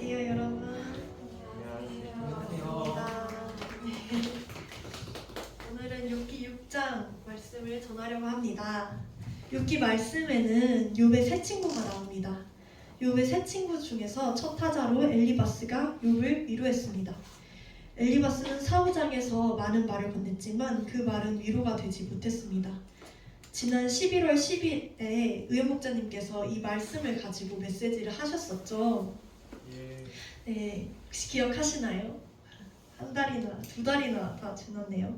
안녕하세요, 여러분. 안녕하세요. 네. 오늘은 욥기 6장 말씀을 전하려고 합니다. 욥기 말씀에는 욥의 세 친구가 나옵니다. 욥의 세 친구 중에서 첫 타자로 엘리바스가 욥을 위로했습니다. 엘리바스는 사후장에서 많은 말을 건넸지만 그 말은 위로가 되지 못했습니다. 지난 11월 10일에 의원 목자님께서 이 말씀을 가지고 메시지를 하셨었죠. 네, 혹시 기억하시나요? 한 달이나 두 달이나 다 지났네요.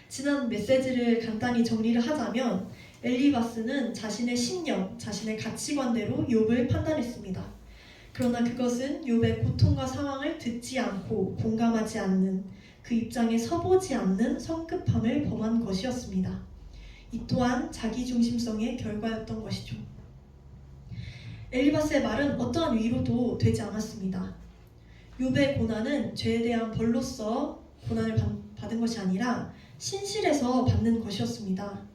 지난 메시지를 간단히 정리를 하자면 엘리바스는 자신의 신념, 자신의 가치관대로 욥을 판단했습니다. 그러나 그것은 욥의 고통과 상황을 듣지 않고 공감하지 않는, 그 입장에 서보지 않는 성급함을 범한 것이었습니다. 이 또한 자기중심성의 결과였던 것이죠. 엘리바스의 말은 어떠한 위로도 되지 않았습니다. 욥의 고난은 죄에 대한 벌로서 고난을 받은 것이 아니라 신실에서 받는 것이었습니다.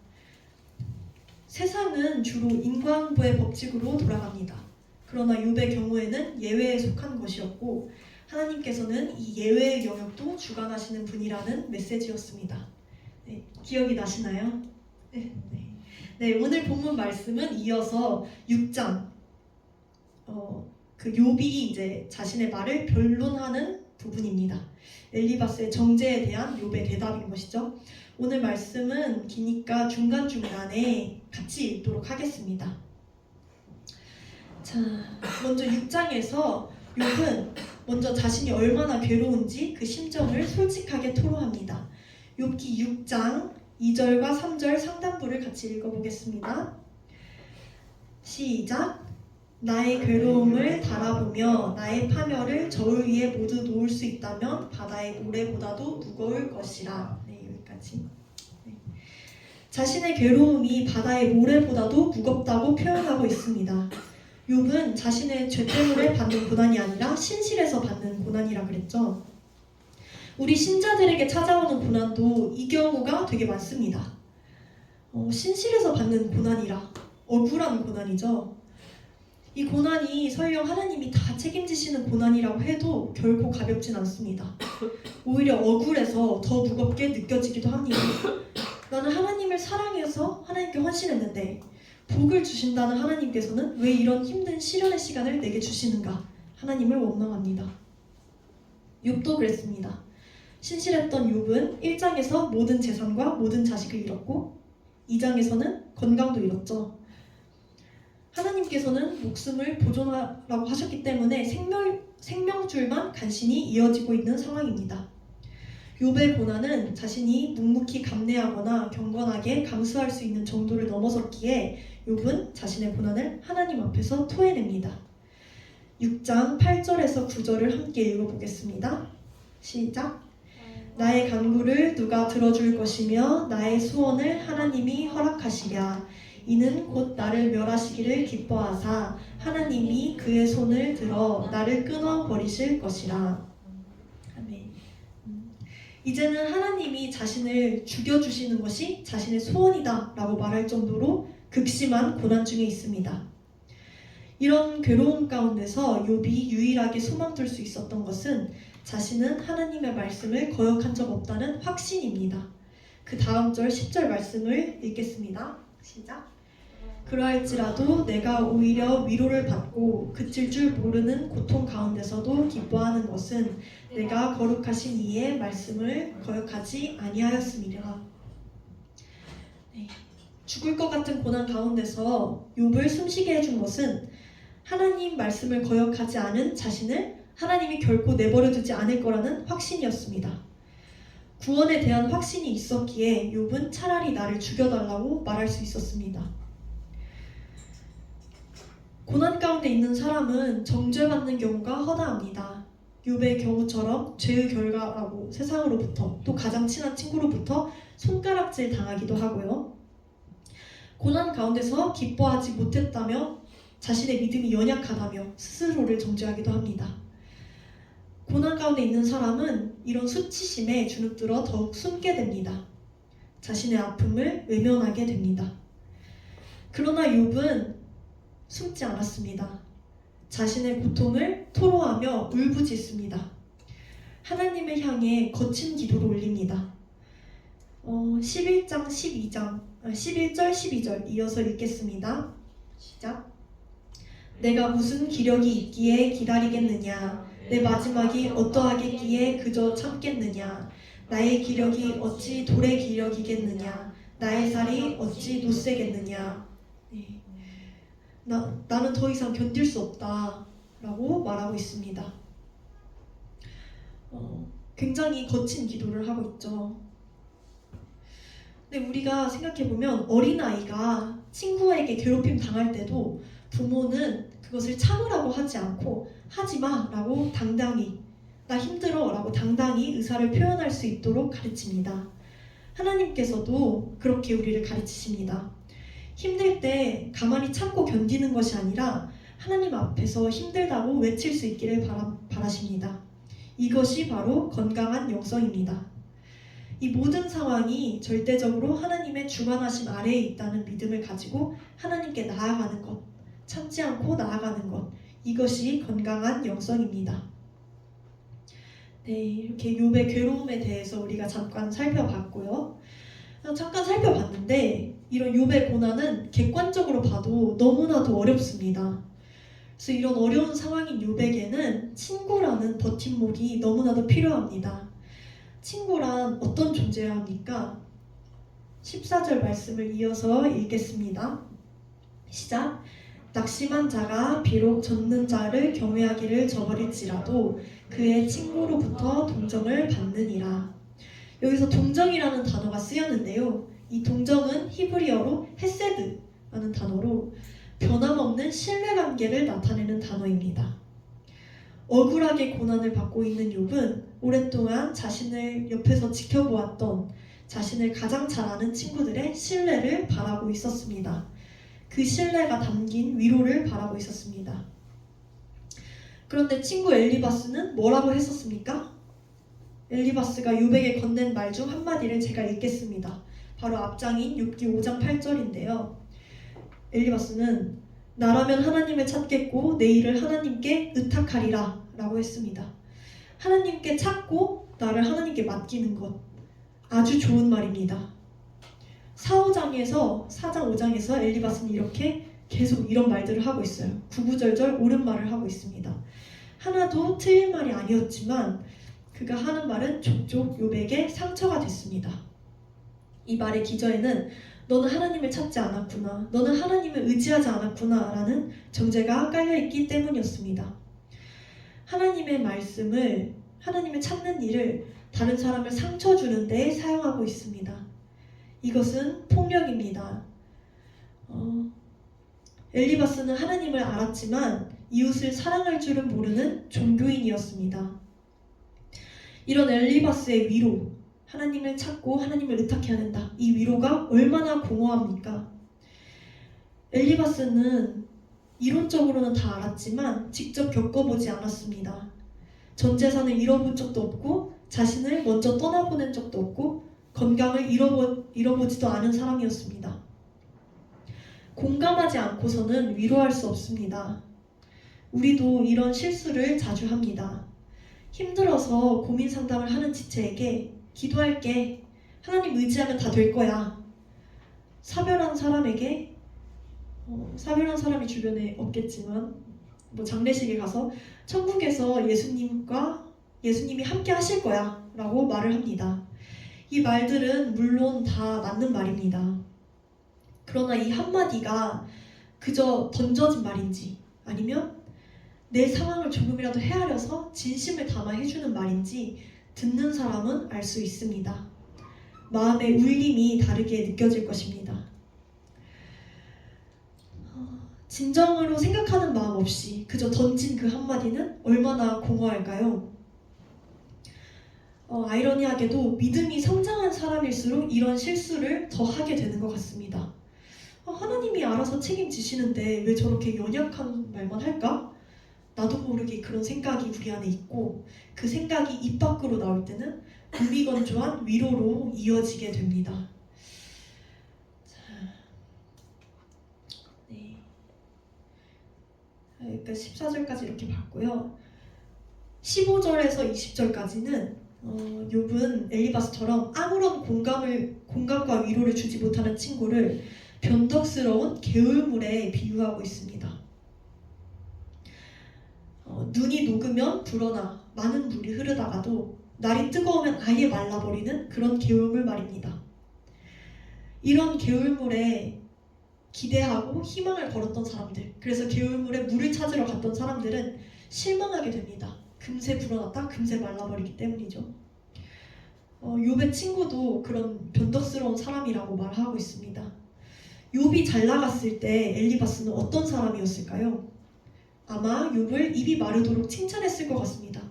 세상은 주로 인과응보의 법칙으로 돌아갑니다. 그러나 욥의 경우에는 예외에 속한 것이었고 하나님께서는 이 예외의 영역도 주관하시는 분이라는 메시지였습니다. 네, 기억이 나시나요? 네, 오늘 본문 말씀은 이어서 6장 그 욥이 이제 자신의 말을 변론하는 부분입니다. 엘리바스의 정죄에 대한 욥의 대답인 것이죠. 오늘 말씀은 기니까 중간중간에 같이 읽도록 하겠습니다. 자, 먼저 6장에서 욥은 먼저 자신이 얼마나 괴로운지 그 심정을 솔직하게 토로합니다. 욥기 6장 2절과 3절 상단부를 같이 읽어보겠습니다. 시작! 나의 괴로움을 달아보며 나의 파멸을 저울 위에 모두 놓을 수 있다면 바다의 모래보다도 무거울 것이라. 네, 여기까지. 네. 자신의 괴로움이 바다의 모래보다도 무겁다고 표현하고 있습니다. 욥은 자신의 죄 때문에 받는 고난이 아니라 신실에서 받는 고난이라 그랬죠. 우리 신자들에게 찾아오는 고난도 이 경우가 되게 많습니다. 신실에서 받는 고난이라 억울한 고난이죠. 이 고난이 설령 하나님이 다 책임지시는 고난이라고 해도 결코 가볍진 않습니다. 오히려 억울해서 더 무겁게 느껴지기도 합니다. 나는 하나님을 사랑해서 하나님께 헌신했는데 복을 주신다는 하나님께서는 왜 이런 힘든 시련의 시간을 내게 주시는가? 하나님을 원망합니다. 욥도 그랬습니다. 신실했던 욥은 1장에서 모든 재산과 모든 자식을 잃었고 2장에서는 건강도 잃었죠. 하나님께서는 목숨을 보존하라고 하셨기 때문에 생명줄만 간신히 이어지고 있는 상황입니다. 욥의 고난은 자신이 묵묵히 감내하거나 경건하게 감수할 수 있는 정도를 넘어섰기에 욥은 자신의 고난을 하나님 앞에서 토해냅니다. 6장 8절에서 9절을 함께 읽어보겠습니다. 시작! 나의 간구를 누가 들어줄 것이며 나의 소원을 하나님이 허락하시랴. 이는 곧 나를 멸하시기를 기뻐하사 하나님이 그의 손을 들어 나를 끊어버리실 것이라. 아멘. 이제는 하나님이 자신을 죽여주시는 것이 자신의 소원이다 라고 말할 정도로 극심한 고난 중에 있습니다. 이런 괴로움 가운데서 욥이 유일하게 소망둘 수 있었던 것은 자신은 하나님의 말씀을 거역한 적 없다는 확신입니다. 그 다음 절 10절 말씀을 읽겠습니다. 시작! 그러할지라도 내가 오히려 위로를 받고 그칠 줄 모르는 고통 가운데서도 기뻐하는 것은 내가 거룩하신 이의 말씀을 거역하지 아니하였음이라. 네. 죽을 것 같은 고난 가운데서 욥을 숨쉬게 해준 것은 하나님 말씀을 거역하지 않은 자신을 하나님이 결코 내버려두지 않을 거라는 확신이었습니다. 구원에 대한 확신이 있었기에 욥은 차라리 나를 죽여달라고 말할 수 있었습니다. 고난 가운데 있는 사람은 정죄받는 경우가 허다합니다. 욥의 경우처럼 죄의 결과라고 세상으로부터 또 가장 친한 친구로부터 손가락질 당하기도 하고요. 고난 가운데서 기뻐하지 못했다며 자신의 믿음이 연약하다며 스스로를 정죄하기도 합니다. 고난 가운데 있는 사람은 이런 수치심에 주눅들어 더욱 숨게 됩니다. 자신의 아픔을 외면하게 됩니다. 그러나 욥은 숨지 않았습니다. 자신의 고통을 토로하며 울부짖습니다. 하나님을 향해 거친 기도를 올립니다. 11절 12절 이어서 읽겠습니다. 시작. 내가 무슨 기력이 있기에 기다리겠느냐? 내 마지막이 어떠하겠기에 그저 참겠느냐? 나의 기력이 어찌 돌의 기력이겠느냐? 나의 살이 어찌 돋새겠느냐? 네. 나는 더 이상 견딜 수 없다 라고 말하고 있습니다. 굉장히 거친 기도를 하고 있죠. 근데 우리가 생각해보면 어린아이가 친구에게 괴롭힘 당할 때도 부모는 그것을 참으라고 하지 않고 하지마 라고 당당히, 나 힘들어 라고 당당히 의사를 표현할 수 있도록 가르칩니다. 하나님께서도 그렇게 우리를 가르치십니다. 힘들 때 가만히 참고 견디는 것이 아니라 하나님 앞에서 힘들다고 외칠 수 있기를 바라십니다. 이것이 바로 건강한 영성입니다. 이 모든 상황이 절대적으로 하나님의 주관하심 아래에 있다는 믿음을 가지고 하나님께 나아가는 것, 참지 않고 나아가는 것, 이것이 건강한 영성입니다. 네, 이렇게 욥의 괴로움에 대해서 우리가 잠깐 살펴봤고요. 잠깐 살펴봤는데 이런 욥의 고난은 객관적으로 봐도 너무나도 어렵습니다. 그래서 이런 어려운 상황인 욥에게는 친구라는 버팀목이 너무나도 필요합니다. 친구란 어떤 존재야 합니까? 14절 말씀을 이어서 읽겠습니다. 시작. 낙심한 자가 비록 젖는 자를 경외하기를 저버릴지라도 그의 친구로부터 동정을 받느니라. 여기서 동정이라는 단어가 쓰였는데요. 이 동정은 히브리어로 헤세드라는 단어로 변함없는 신뢰관계를 나타내는 단어입니다. 억울하게 고난을 받고 있는 욥은 오랫동안 자신을 옆에서 지켜보았던 자신을 가장 잘 아는 친구들의 신뢰를 바라고 있었습니다. 그 신뢰가 담긴 위로를 바라고 있었습니다. 그런데 친구 엘리바스는 뭐라고 했었습니까? 엘리바스가 욥에게 건넨 말 중 한마디를 제가 읽겠습니다. 바로 앞장인 욥기 5장 8절인데요. 엘리바스는 나라면 하나님을 찾겠고 내 일을 하나님께 의탁하리라 라고 했습니다. 하나님께 찾고 나를 하나님께 맡기는 것, 아주 좋은 말입니다. 4장 5장에서 엘리바스는 이렇게 계속 이런 말들을 하고 있어요. 구구절절 옳은 말을 하고 있습니다. 하나도 틀린 말이 아니었지만 그가 하는 말은 족족 욥에게 상처가 됐습니다. 이 말의 기저에는 너는 하나님을 찾지 않았구나, 너는 하나님을 의지하지 않았구나 라는 정죄가 깔려있기 때문이었습니다. 하나님의 말씀을, 하나님을 찾는 일을 다른 사람을 상처 주는 데 사용하고 있습니다. 이것은 폭력입니다. 엘리바스는 하나님을 알았지만 이웃을 사랑할 줄은 모르는 종교인이었습니다. 이런 엘리바스의 위로, 하나님을 찾고 하나님을 의탁해야 된다. 이 위로가 얼마나 공허합니까? 엘리바스는 이론적으로는 다 알았지만 직접 겪어보지 않았습니다. 전 재산을 잃어본 적도 없고 자신을 먼저 떠나보낸 적도 없고 건강을 잃어보지도 않은 사람이었습니다. 공감하지 않고서는 위로할 수 없습니다. 우리도 이런 실수를 자주 합니다. 힘들어서 고민 상담을 하는 지체에게 기도할게, 하나님 의지하면 다 될 거야, 사별한 사람에게 사별한 사람이 주변에 없겠지만 장례식에 가서 천국에서 예수님이 함께 하실 거야 라고 말을 합니다. 이 말들은 물론 다 맞는 말입니다. 그러나 이 한마디가 그저 던져진 말인지 아니면 내 상황을 조금이라도 헤아려서 진심을 담아 해주는 말인지 듣는 사람은 알 수 있습니다. 마음의 울림이 다르게 느껴질 것입니다. 진정으로 생각하는 마음 없이 그저 던진 그 한마디는 얼마나 공허할까요? 아이러니하게도 믿음이 성장한 사람일수록 이런 실수를 더 하게 되는 것 같습니다. 하나님이 알아서 책임지시는데 왜 저렇게 연약한 말만 할까? 나도 모르게 그런 생각이 우리 안에 있고 그 생각이 입 밖으로 나올 때는 무미건조한 위로로 이어지게 됩니다. 그러니까 14절까지 이렇게 봤고요. 15절에서 20절까지는 욥은 엘리바스처럼 아무런 공감과 위로를 주지 못하는 친구를 변덕스러운 개울물에 비유하고 있습니다. 눈이 녹으면 불어나 많은 물이 흐르다가도 날이 뜨거우면 아예 말라버리는 그런 개울물 말입니다. 이런 개울물에 기대하고 희망을 걸었던 사람들, 그래서 개울물에 물을 찾으러 갔던 사람들은 실망하게 됩니다. 금세 불어났다 금세 말라버리기 때문이죠. 욥의 친구도 그런 변덕스러운 사람이라고 말하고 있습니다. 욥이 잘 나갔을 때 엘리바스는 어떤 사람이었을까요? 아마 욥을 입이 마르도록 칭찬했을 것 같습니다.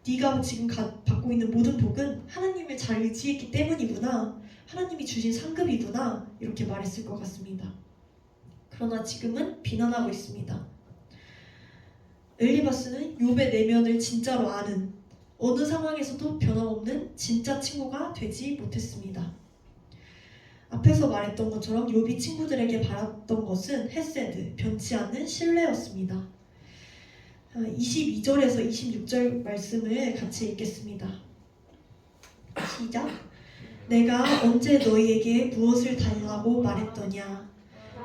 네가 지금 받고 있는 모든 복은 하나님을 잘 의지했기 때문이구나, 하나님이 주신 상급이구나, 이렇게 말했을 것 같습니다. 그러나 지금은 비난하고 있습니다. 엘리바스는 욥의 내면을 진짜로 아는, 어느 상황에서도 변함없는 진짜 친구가 되지 못했습니다. 앞에서 말했던 것처럼 욥이 친구들에게 바랐던 것은 헤세드, 변치 않는 신뢰였습니다. 22절에서 26절 말씀을 같이 읽겠습니다. 시작. 내가 언제 너희에게 무엇을 달라고 말했더냐?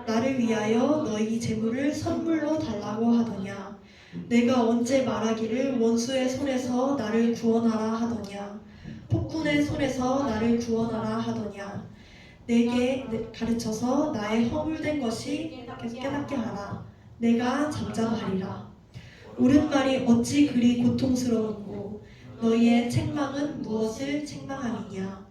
나를 위하여 너희 재물을 선물로 달라고 하더냐? 내가 언제 말하기를 원수의 손에서 나를 구원하라 하더냐? 폭군의 손에서 나를 구원하라 하더냐? 내게 가르쳐서 나의 허물된 것이 깨닫게 하라. 내가 잠잠하리라. 옳은 말이 어찌 그리 고통스러운고 너희의 책망은 무엇을 책망함이냐?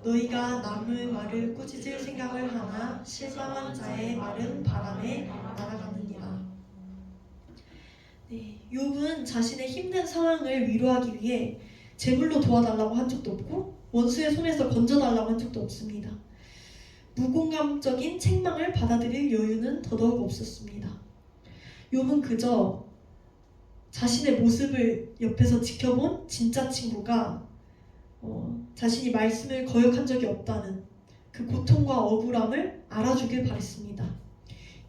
너희가 남의 말을 꾸짖을 생각을 하나 실망한 자의 말은 바람에 날아가느니라. 욥은 자신의 힘든 상황을 위로하기 위해 재물로 도와달라고 한 적도 없고 원수의 손에서 건져달라고 한 적도 없습니다. 무공감적인 책망을 받아들일 여유는 더더욱 없었습니다. 욥은 그저 자신의 모습을 옆에서 지켜본 진짜 친구가 자신이 말씀을 거역한 적이 없다는 그 고통과 억울함을 알아주길 바랬습니다.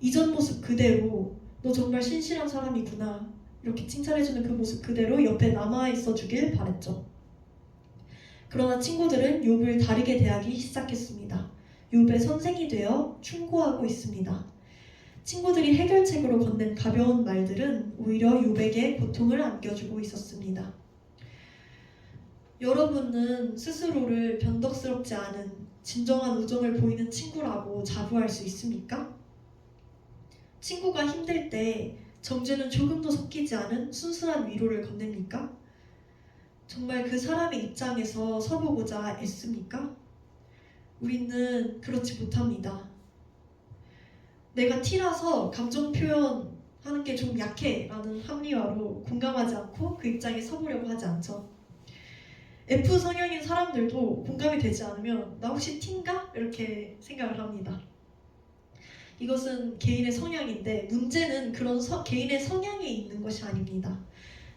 이전 모습 그대로 너 정말 신실한 사람이구나, 이렇게 칭찬해주는 그 모습 그대로 옆에 남아있어 주길 바랬죠. 그러나 친구들은 욥을 다르게 대하기 시작했습니다. 욥의 선생이 되어 충고하고 있습니다. 친구들이 해결책으로 건넨 가벼운 말들은 오히려 욥에게 고통을 안겨주고 있었습니다. 여러분은 스스로를 변덕스럽지 않은 진정한 우정을 보이는 친구라고 자부할 수 있습니까? 친구가 힘들 때 정죄는 조금도 섞이지 않은 순수한 위로를 건넵니까? 정말 그 사람의 입장에서 서보고자 애씁니까? 우리는 그렇지 못합니다. 내가 T라서 감정 표현하는 게 좀 약해 라는 합리화로 공감하지 않고 그 입장에 서보려고 하지 않죠. F 성향인 사람들도 공감이 되지 않으면 나 혹시 T인가? 이렇게 생각을 합니다. 이것은 개인의 성향인데 문제는 그런 개인의 성향에 있는 것이 아닙니다.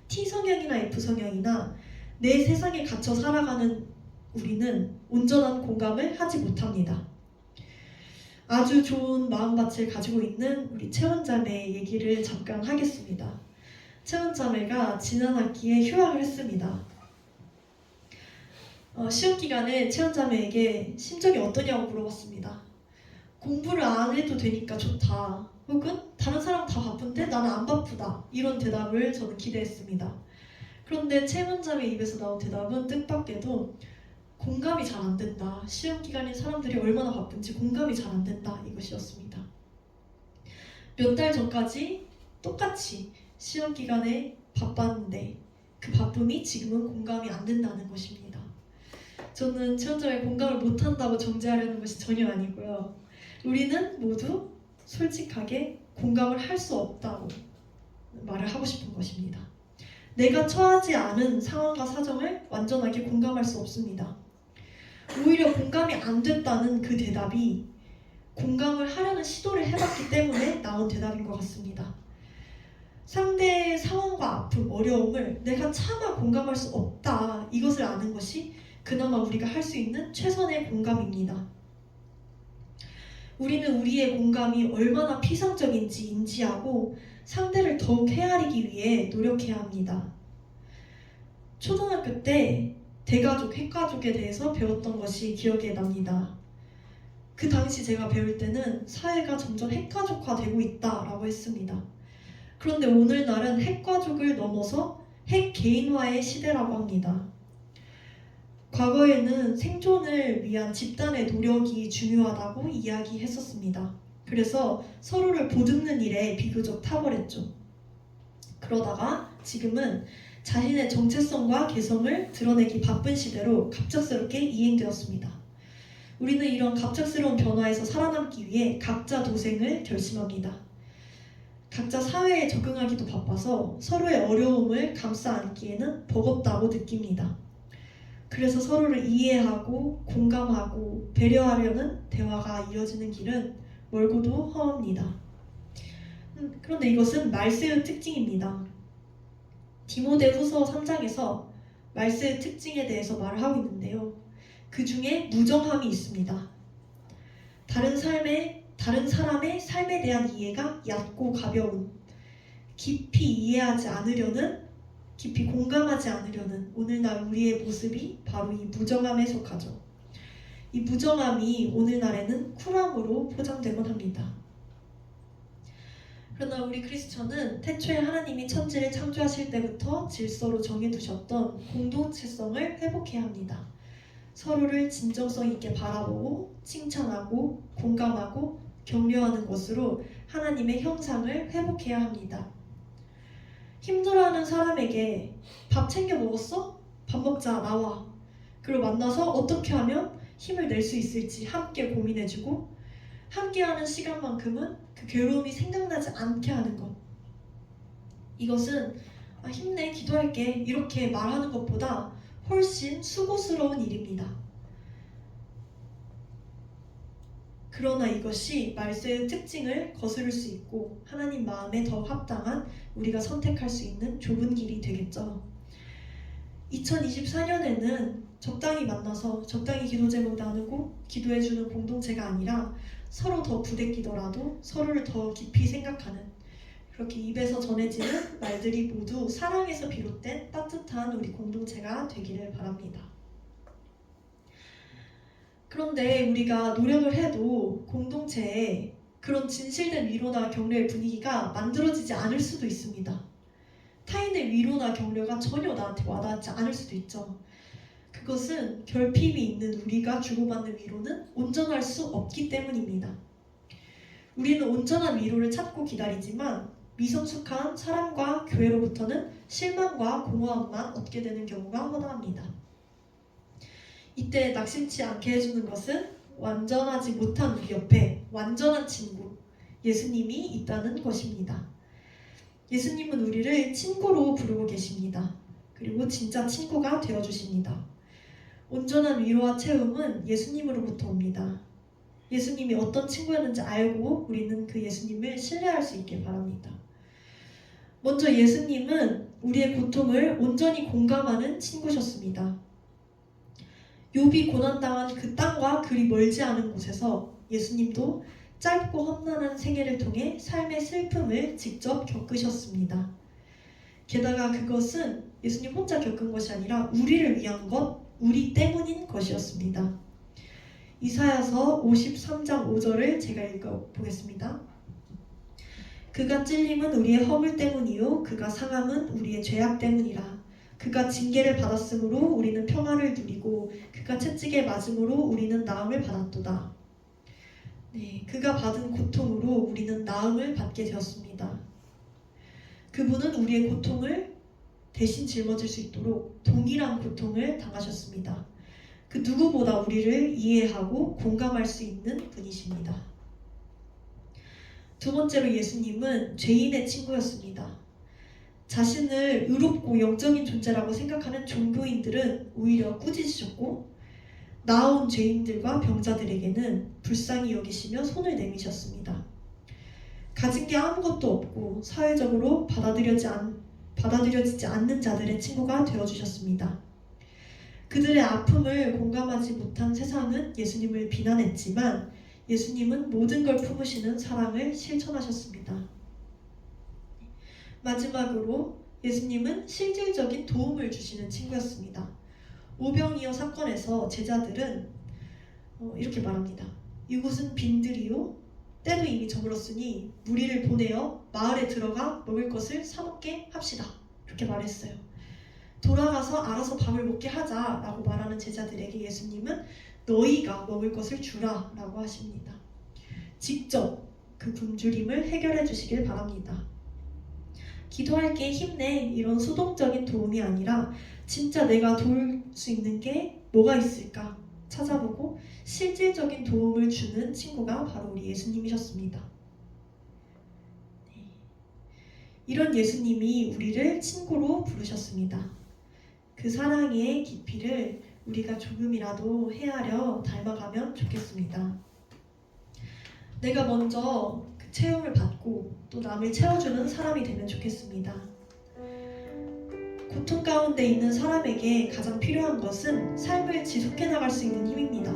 T 성향이나 F 성향이나 내 세상에 갇혀 살아가는 우리는 온전한 공감을 하지 못합니다. 아주 좋은 마음밭을 가지고 있는 우리 채원자매 얘기를 잠깐 하겠습니다. 채원자매가 지난 학기에 휴학을 했습니다. 시험 기간에 채원자매에게 심정이 어떠냐고 물어봤습니다. 공부를 안 해도 되니까 좋다, 혹은 다른 사람 다 바쁜데 나는 안 바쁘다, 이런 대답을 저는 기대했습니다. 그런데 채원자매 입에서 나온 대답은 뜻밖에도 공감이 잘 안 된다, 시험 기간인 사람들이 얼마나 바쁜지 공감이 잘 안 된다, 이것이었습니다. 몇 달 전까지 똑같이 시험 기간에 바빴는데 그 바쁨이 지금은 공감이 안 된다는 것입니다. 저는 채원자매 공감을 못한다고 정죄하려는 것이 전혀 아니고요. 우리는 모두 솔직하게 공감을 할 수 없다고 말을 하고 싶은 것입니다. 내가 처하지 않은 상황과 사정을 완전하게 공감할 수 없습니다. 오히려 공감이 안 됐다는 그 대답이 공감을 하려는 시도를 해봤기 때문에 나온 대답인 것 같습니다. 상대의 상황과 아픔, 어려움을 내가 차마 공감할 수 없다, 이것을 아는 것이 그나마 우리가 할 수 있는 최선의 공감입니다. 우리는 우리의 공감이 얼마나 피상적인지 인지하고 상대를 더욱 헤아리기 위해 노력해야 합니다. 초등학교 때 대가족, 핵가족에 대해서 배웠던 것이 기억에 납니다. 그 당시 제가 배울 때는 사회가 점점 핵가족화되고 있다라고 했습니다. 그런데 오늘날은 핵가족을 넘어서 핵개인화의 시대라고 합니다. 과거에는 생존을 위한 집단의 노력이 중요하다고 이야기했었습니다. 그래서 서로를 보듬는 일에 비교적 탁월했죠. 그러다가 지금은 자신의 정체성과 개성을 드러내기 바쁜 시대로 갑작스럽게 이행되었습니다. 우리는 이런 갑작스러운 변화에서 살아남기 위해 각자 도생을 결심합니다. 각자 사회에 적응하기도 바빠서 서로의 어려움을 감싸 안기에는 버겁다고 느낍니다. 그래서 서로를 이해하고 공감하고 배려하려는 대화가 이어지는 길은 멀고도 험합니다. 그런데 이것은 말세의 특징입니다. 디모데후서 3장에서 말세의 특징에 대해서 말을 하고 있는데요. 그 중에 무정함이 있습니다. 다른 사람의 삶에 대한 이해가 얕고 가벼운, 깊이 이해하지 않으려는, 깊이 공감하지 않으려는 오늘날 우리의 모습이 바로 이 무정함에 속하죠. 이 무정함이 오늘날에는 쿨함으로 포장되곤 합니다. 그러나 우리 크리스천은 태초에 하나님이 천지를 창조하실 때부터 질서로 정해두셨던 공동체성을 회복해야 합니다. 서로를 진정성 있게 바라보고 칭찬하고 공감하고 격려하는 것으로 하나님의 형상을 회복해야 합니다. 힘들어하는 사람에게 밥 챙겨 먹었어? 밥 먹자, 나와. 그리고 만나서 어떻게 하면 힘을 낼 수 있을지 함께 고민해주고 함께하는 시간만큼은 그 괴로움이 생각나지 않게 하는 것. 이것은 힘내, 기도할게 이렇게 말하는 것보다 훨씬 수고스러운 일입니다. 그러나 이것이 말세의 특징을 거스를 수 있고 하나님 마음에 더 합당한 우리가 선택할 수 있는 좁은 길이 되겠죠. 2024년에는 적당히 만나서 적당히 기도 제목 나누고 기도해주는 공동체가 아니라 서로 더 부대끼더라도 서로를 더 깊이 생각하는, 그렇게 입에서 전해지는 말들이 모두 사랑에서 비롯된 따뜻한 우리 공동체가 되기를 바랍니다. 그런데 우리가 노력을 해도 공동체에 그런 진실된 위로나 격려의 분위기가 만들어지지 않을 수도 있습니다. 타인의 위로나 격려가 전혀 나한테 와닿지 않을 수도 있죠. 그것은 결핍이 있는 우리가 주고받는 위로는 온전할 수 없기 때문입니다. 우리는 온전한 위로를 찾고 기다리지만 미성숙한 사람과 교회로부터는 실망과 공허함만 얻게 되는 경우가 허다합니다. 이때 낙심치 않게 해주는 것은 완전하지 못한 우리 옆에 완전한 친구, 예수님이 있다는 것입니다. 예수님은 우리를 친구로 부르고 계십니다. 그리고 진짜 친구가 되어주십니다. 온전한 위로와 채움은 예수님으로부터 옵니다. 예수님이 어떤 친구였는지 알고 우리는 그 예수님을 신뢰할 수 있길 바랍니다. 먼저 예수님은 우리의 고통을 온전히 공감하는 친구셨습니다. 욥이 고난당한 그 땅과 그리 멀지 않은 곳에서 예수님도 짧고 험난한 생애를 통해 삶의 슬픔을 직접 겪으셨습니다. 게다가 그것은 예수님 혼자 겪은 것이 아니라 우리를 위한 것, 우리 때문인 것이었습니다. 이사야서 53장 5절을 제가 읽어보겠습니다. 그가 찔림은 우리의 허물 때문이요 그가 상함은 우리의 죄악 때문이라. 그가 징계를 받았으므로 우리는 평화를 누리고 그가 채찍에 맞음으로 우리는 나음을 받았도다. 네, 그가 받은 고통으로 우리는 나음을 받게 되었습니다. 그분은 우리의 고통을 대신 짊어질 수 있도록 동일한 고통을 당하셨습니다. 그 누구보다 우리를 이해하고 공감할 수 있는 분이십니다. 두 번째로 예수님은 죄인의 친구였습니다. 자신을 의롭고 영적인 존재라고 생각하는 종교인들은 오히려 꾸짖으셨고 나온 죄인들과 병자들에게는 불쌍히 여기시며 손을 내미셨습니다. 가진 게 아무것도 없고 사회적으로 받아들여지지 않는 자들의 친구가 되어주셨습니다. 그들의 아픔을 공감하지 못한 세상은 예수님을 비난했지만 예수님은 모든 걸 품으시는 사랑을 실천하셨습니다. 마지막으로 예수님은 실질적인 도움을 주시는 친구였습니다. 오병이어 사건에서 제자들은 이렇게 말합니다. 이곳은 빈들이요 때도 이미 저물었으니 무리를 보내어 마을에 들어가 먹을 것을 사 먹게 합시다. 이렇게 말했어요. 돌아가서 알아서 밥을 먹게 하자라고 말하는 제자들에게 예수님은 너희가 먹을 것을 주라 라고 하십니다. 직접 그 굶주림을 해결해 주시길 바랍니다. 기도할게 힘내 이런 수동적인 도움이 아니라 진짜 내가 도울 수 있는 게 뭐가 있을까 찾아보고 실질적인 도움을 주는 친구가 바로 우리 예수님이셨습니다. 이런 예수님이 우리를 친구로 부르셨습니다. 그 사랑의 깊이를 우리가 조금이라도 헤아려 닮아가면 좋겠습니다. 내가 먼저 그 채용을 받고 또 남을 채워주는 사람이 되면 좋겠습니다. 고통 가운데 있는 사람에게 가장 필요한 것은 삶을 지속해 나갈 수 있는 힘입니다.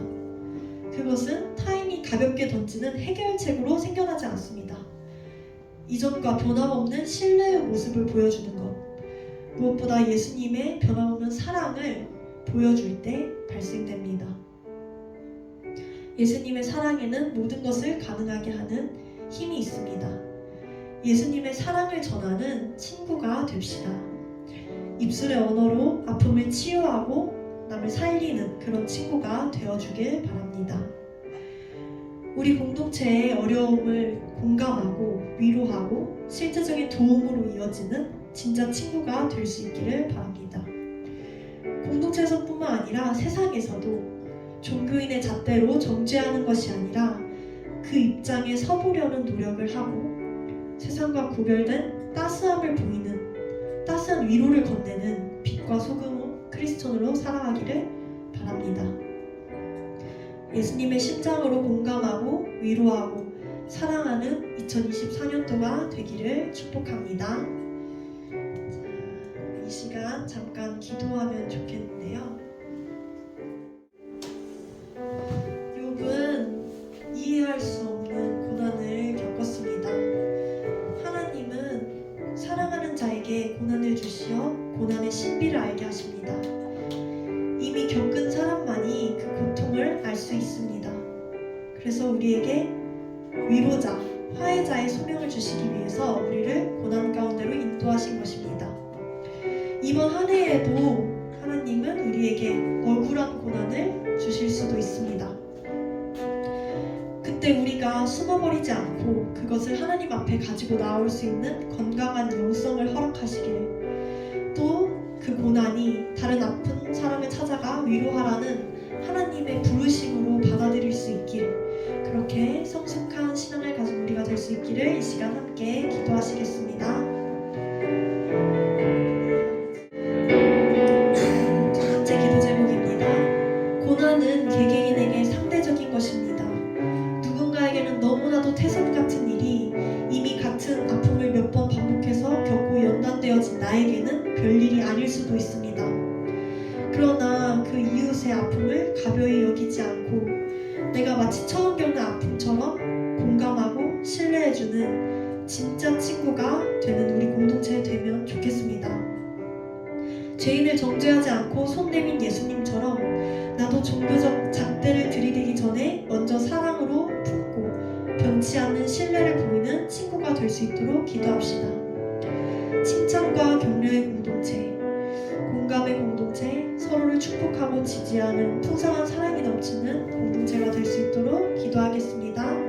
그것은 타인이 가볍게 던지는 해결책으로 생겨나지 않습니다. 이전과 변함없는 신뢰의 모습을 보여주는 것, 무엇보다 예수님의 변함없는 사랑을 보여줄 때 발생됩니다. 예수님의 사랑에는 모든 것을 가능하게 하는 힘이 있습니다. 예수님의 사랑을 전하는 친구가 됩시다. 입술의 언어로 아픔을 치유하고 남을 살리는 그런 친구가 되어주길 바랍니다. 우리 공동체의 어려움을 공감하고 위로하고 실제적인 도움으로 이어지는 진짜 친구가 될 수 있기를 바랍니다. 공동체에서뿐만 아니라 세상에서도 종교인의 잣대로 정죄하는 것이 아니라 그 입장에 서보려는 노력을 하고 세상과 구별된 따스함을 보이는 따스한 위로를 건네는 빛과 소금 크리스천으로 살아가기를 바랍니다. 예수님의 심장으로 공감하고 위로하고 사랑하는 2024년도가 되기를 축복합니다. 이 시간 잠깐 기도하면 좋겠는데요. 욥은 이해할 수 없는 고난을 겪었습니다. 하나님은 사랑하는 자에게 고난을 주시어 고난의 신비를 알게 하십니다. 이미 겪은 사람만이 그 고통을 알 수 있습니다. 그래서 우리에게 위로자, 화해자의 소명을 주시기 위해서 우리를 고난 가운데로 인도하신 것입니다. 이번 한 해에도 하나님은 우리에게 억울한 고난을 주실 수도 있습니다. 그때 우리가 숨어버리지 않고 그것을 하나님 앞에 가지고 나올 수 있는 건강한 영성을 허락하시길, 또 그 고난이 다른 아픈 사람을 찾아가 위로하라는 하나님의 부르심으로 받아들일 수 있기를, 그렇게 성숙한 신앙을 가진 우리가 될 수 있기를 이 시간 함께 기도하시겠습니다. 첫 번째 기도 제목입니다. 고난은 개개인에게 상대적인 것입니다. 누군가에게는 너무나도 태산 같은 일이 이미 같은 아픔을 몇 번 반복해서 겪고 연단되어진 나에게는 별일이 아닐 수도 있습니다. 그러나 그 이웃의 아픔을 가벼이 여기지 않고 내가 마치 처음 겪는 아픔처럼 공감하고 신뢰해주는 진짜 친구가 되는 우리 공동체 되면 좋겠습니다. 죄인을 정죄하지 않고 손 내민 예수님처럼 나도 종교적 잣대를 들이대기 전에 먼저 사랑으로 품고 변치 않는 신뢰를 보이는 친구가 될 수 있도록 기도합시다. 칭찬과 격려의 공동체, 공감의 공동체, 서로를 축복하고 지지하는 풍성한 사랑이 넘치는 공동체가 될 수 있도록 기도하겠습니다.